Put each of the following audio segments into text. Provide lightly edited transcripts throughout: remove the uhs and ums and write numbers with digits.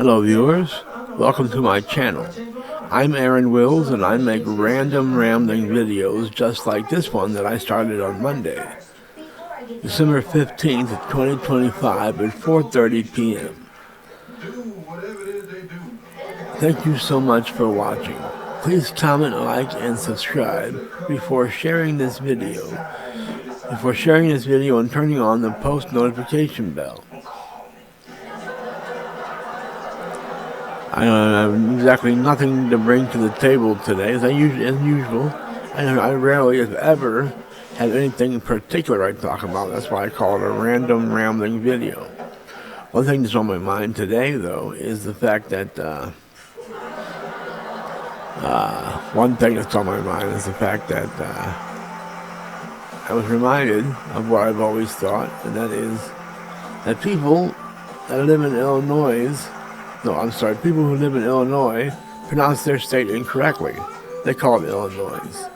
Hello viewers, welcome to my channel. I'm Aaron Wills and I make random rambling videos just like this one that I started on Monday, December 15th, 2025 at 4:30 p.m. Thank you so much for watching. Please comment, like, and subscribe before sharing this video. And turning on the post notification bell. I have exactly nothing to bring to the table today, as usual. I rarely, if ever, have anything in particular I talk about. That's why I call it a random rambling video. One thing that's on my mind today, though, is the fact that I was reminded of what I've always thought, and that is that people that live in people who live in Illinois pronounce their state incorrectly. They call it Illinois.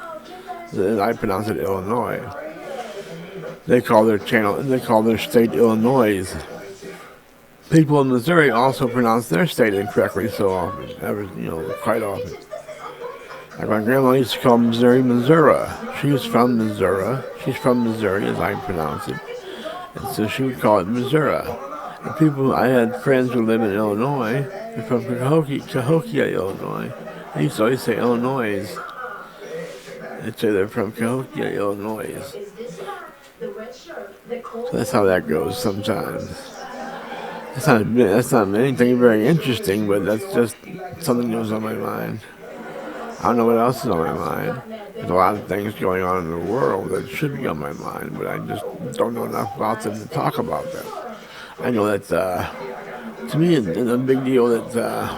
I pronounce it Illinois. They call their state Illinois. People in Missouri also pronounce their state incorrectly quite often. Like my grandma used to call Missouri, Missouri. She's from Missouri. She's from Missouri, as I pronounce it. And so she would call it Missouri. I had friends who live in Illinois, they're from Cahokia, Illinois. They used to always say Illinois. They'd say they're from Cahokia, Illinois. So that's how that goes sometimes. That's not anything very interesting, but that's just something that was on my mind. I don't know what else is on my mind. There's a lot of things going on in the world that should be on my mind, but I just don't know enough about them to talk about them. I know that, to me, it's a big deal that the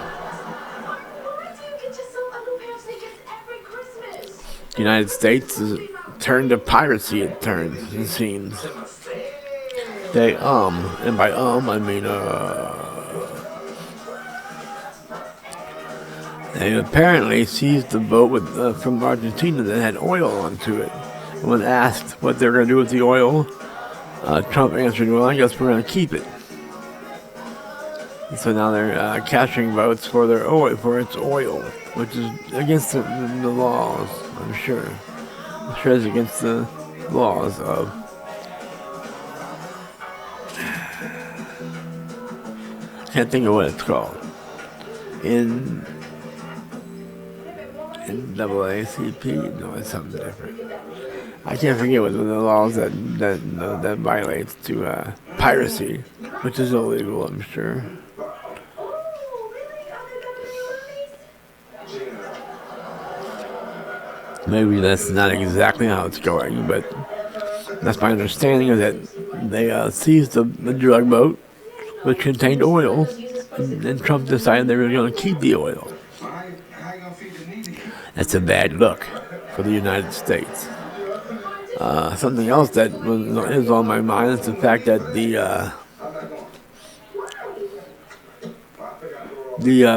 United States has turned to piracy, it seems. They, and by I mean, they apparently seized the boat from Argentina that had oil onto it. And when asked what they were going to do with the oil, Trump answered, well, I guess we're going to keep it. And so now they're capturing boats for its oil, which is against the laws, I'm sure. I'm sure it's against the laws of... I can't think of what it's called. NAACP? No, it's something different. I can't forget what the laws that violates to piracy, which is illegal, I'm sure. Maybe that's not exactly how it's going, but that's my understanding is that they seized the drug boat, which contained oil, and Trump decided they were going to keep the oil. That's a bad look for the United States. Something else that is on my mind is the fact that the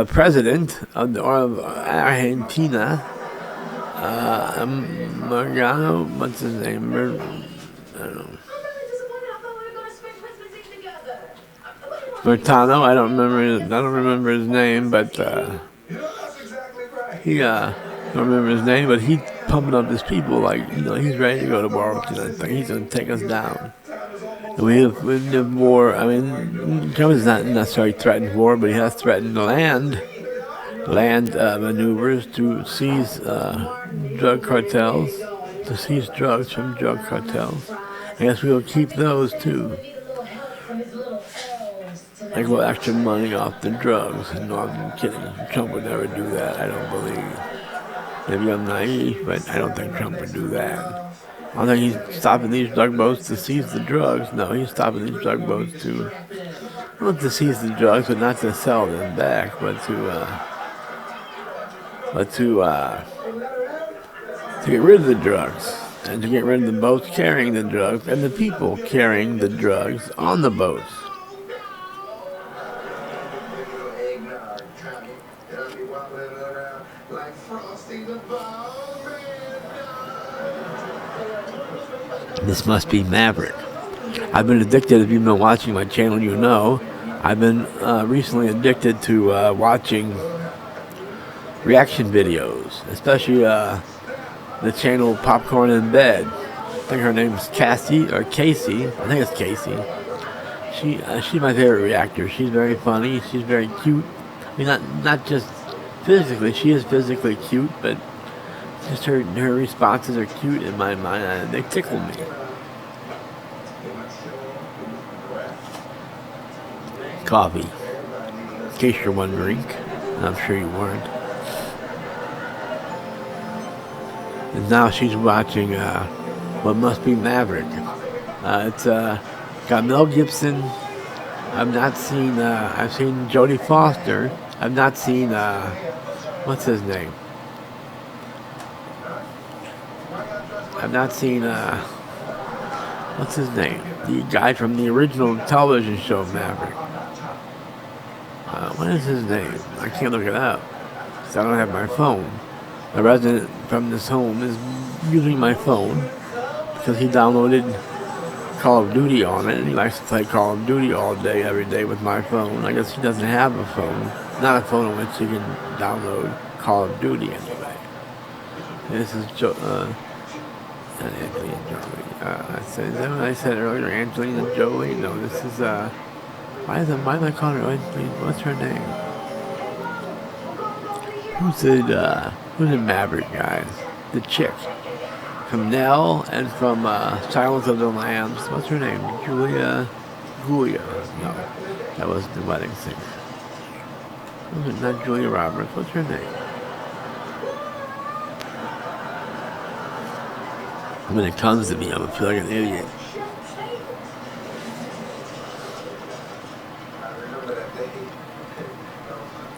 president of Argentina, Mariano, what's his name? I don't know. Bertano, I don't remember his name, but he's pumping up his people like, he's ready to go to war. He's going to take us down. And we have war. I mean, Trump has not necessarily threatened war, but he has threatened land maneuvers to seize drug cartels, to seize drugs from drug cartels. I guess we'll keep those too. Like, well, extra money off the drugs. No, I'm kidding. Trump would never do that, I don't believe. Maybe I'm naive, but I don't think Trump would do that. I don't think he's stopping these drug boats to seize the drugs. No, he's stopping these drug boats not to seize the drugs, but not to sell them back, but to get rid of the drugs, and to get rid of the boats carrying the drugs and the people carrying the drugs on the boats. This must be Maverick. I've been addicted, if you've been watching my channel, you know, I've been recently addicted to watching reaction videos, especially the channel Popcorn in Bed. I think her name's Cassie or Casey. I think it's Casey. She's my favorite reactor. She's very funny. She's very cute. I mean, not just physically. She is physically cute, but just her responses are cute in my mind, and they tickle me. Coffee, in case you're wondering, and I'm sure you weren't. And now she's watching What Must Be Maverick. It's got Mel Gibson. I've seen Jodie Foster. I've not seen what's his name? I've not seen what's his name? The guy from the original television show Maverick. What is his name? I can't look it up because I don't have my phone. The resident from this home is using my phone because he downloaded Call of Duty on it, and he likes to play Call of Duty all day, every day with my phone. I guess he doesn't have a phone, not a phone on which he can download Call of Duty anyway. This is Angelina Jolie. Is that what I said earlier? Angelina Jolie? No, this is why am I calling her Angelina? What's her name? Who's in Maverick, guys? The chick from Nell and from Silence of the Lambs. What's her name? Julia. No, that was the wedding singer. Was it not Julia Roberts? What's her name? When it comes to me, I'm gonna feel like an idiot.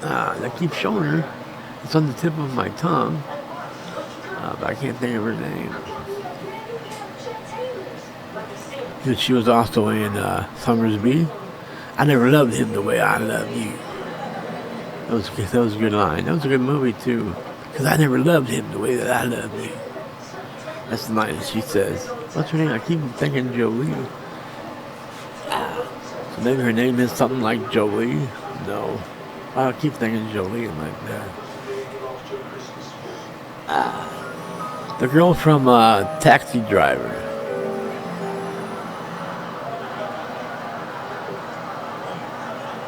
I keep showing her. It's on the tip of my tongue, but I can't think of her name. And she was also in Summersby. I never loved him the way I love you. That was a good line. That was a good movie too. Because I never loved him the way that I love you. That's the line that she says. What's her name? I keep thinking Jolie. So maybe her name is something like Jolie. No. I keep thinking Jolie like that. The girl from Taxi Driver.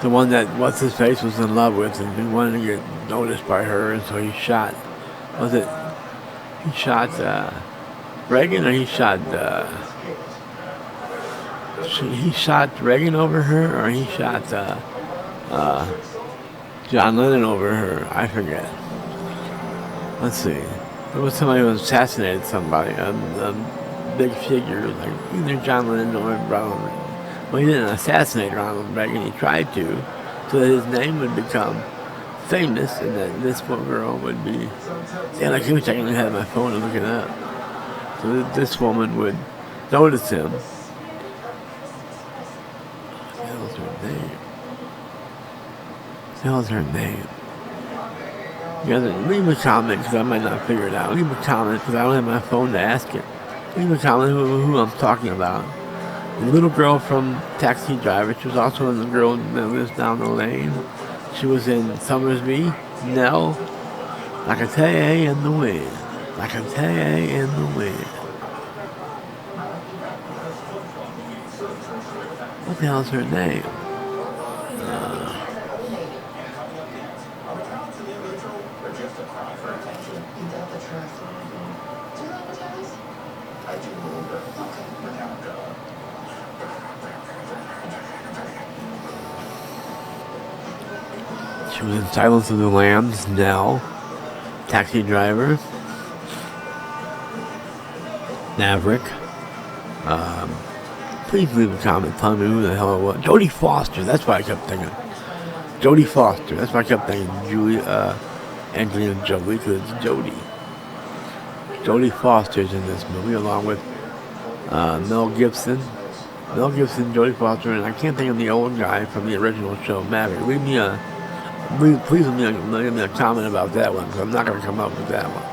The one that what's-his-face was in love with, and he wanted to get noticed by her, and so he shot. He shot Reagan, or he shot Reagan over her, or he shot John Lennon over her. I forget. Let's see. There was somebody who assassinated somebody, a big figure, like either John Lennon or Ronald Reagan. Well, he didn't assassinate Ronald Reagan. He tried to, so that his name would become famous, and that this poor girl would be. Yeah, like I wish I could have my phone and look it up. So that this woman would notice him. What the hell's her name? What the hell's her name? You guys leave a comment because I might not figure it out. Leave a comment because I don't have my phone to ask it. Leave a comment who I'm talking about. The little girl from Taxi Driver. She was also in The Girl That Lives Down the Lane. She was in Summersby, Nell, Like a Tay in the Wind. Like a Tay in the Wind. What the hell's her name? She was in Silence of the Lambs, Nell, Taxi Driver, Maverick. Please leave a comment telling me who the hell it was. Jodie Foster, that's what I kept thinking. Jodie Foster, that's what I kept thinking. Angelina Jolie, because it's Jodie. Jodie Foster's in this movie along with Mel Gibson. Mel Gibson, Jodie Foster, and I can't think of the old guy from the original show, Maverick. Please leave me a comment about that one, because I'm not going to come up with that one.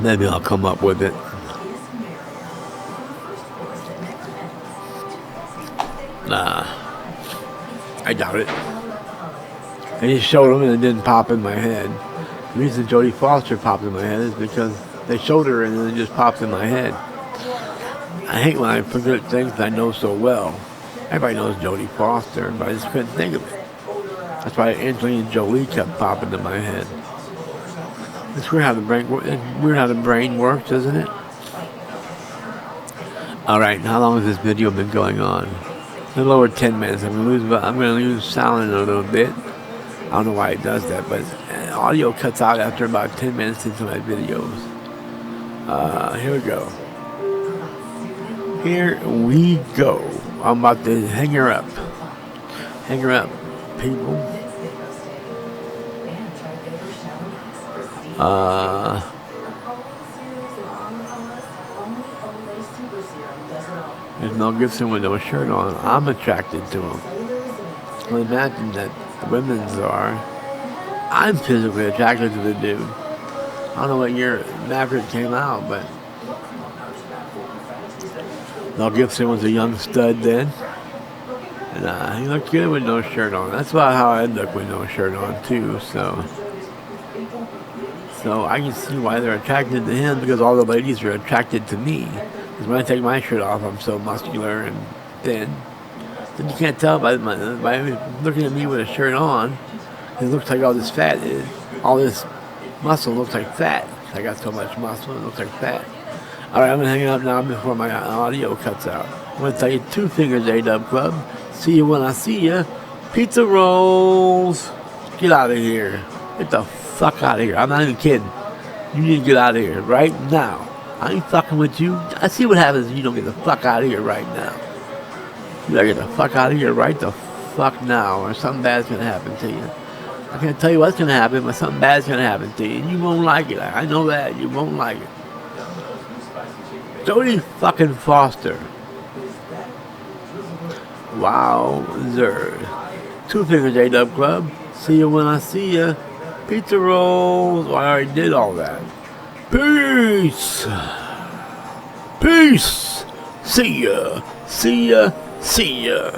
Maybe I'll come up with it. Nah, I doubt it. I just showed them and it didn't pop in my head. The reason Jodie Foster popped in my head is because they showed her and then it just popped in my head. I hate when I forget things that I know so well. Everybody knows Jodie Foster, but I just couldn't think of it. That's why Angelina Jolie kept popping in my head. It's weird how the brain works, isn't it? All right, how long has this video been going on? A little over 10 minutes. I'm gonna lose sound in a little bit. I don't know why it does that, but audio cuts out after about 10 minutes into my videos. Here we go. Here we go. I'm about to hang her up. Hang her up, people. There's Mel Gibson with no shirt on. I'm attracted to him. Well, imagine that the women's are. I'm physically attracted to the dude. I don't know what year Maverick came out, but Mel Gibson was a young stud then. And he looked good with no shirt on. That's about how I look with no shirt on, too, so I can see why they're attracted to him, because all the ladies are attracted to me. Because when I take my shirt off, I'm so muscular and thin. Then you can't tell by looking at me with a shirt on. It looks like all this fat is. All this muscle looks like fat. I got so much muscle, it looks like fat. All right, I'm going to hang up now before my audio cuts out. I'm going to tell you 2 fingers, A-Dub Club. See you when I see you. Pizza rolls. Get out of here. Get the fuck out of here. I'm not even kidding. You need to get out of here right now. I ain't fucking with you. I see what happens if you don't get the fuck out of here right now. You gotta get the fuck out of here right the fuck now, or something bad's gonna happen to you. I can't tell you what's gonna happen, but something bad's gonna happen to you, and you won't like it. I know that. You won't like it. Jodie fucking Foster. Wowzer. 2 fingers, A-Dub Club. See you when I see you. Pizza rolls. Well, I already did all that. Peace. Peace. See ya. See ya. See ya.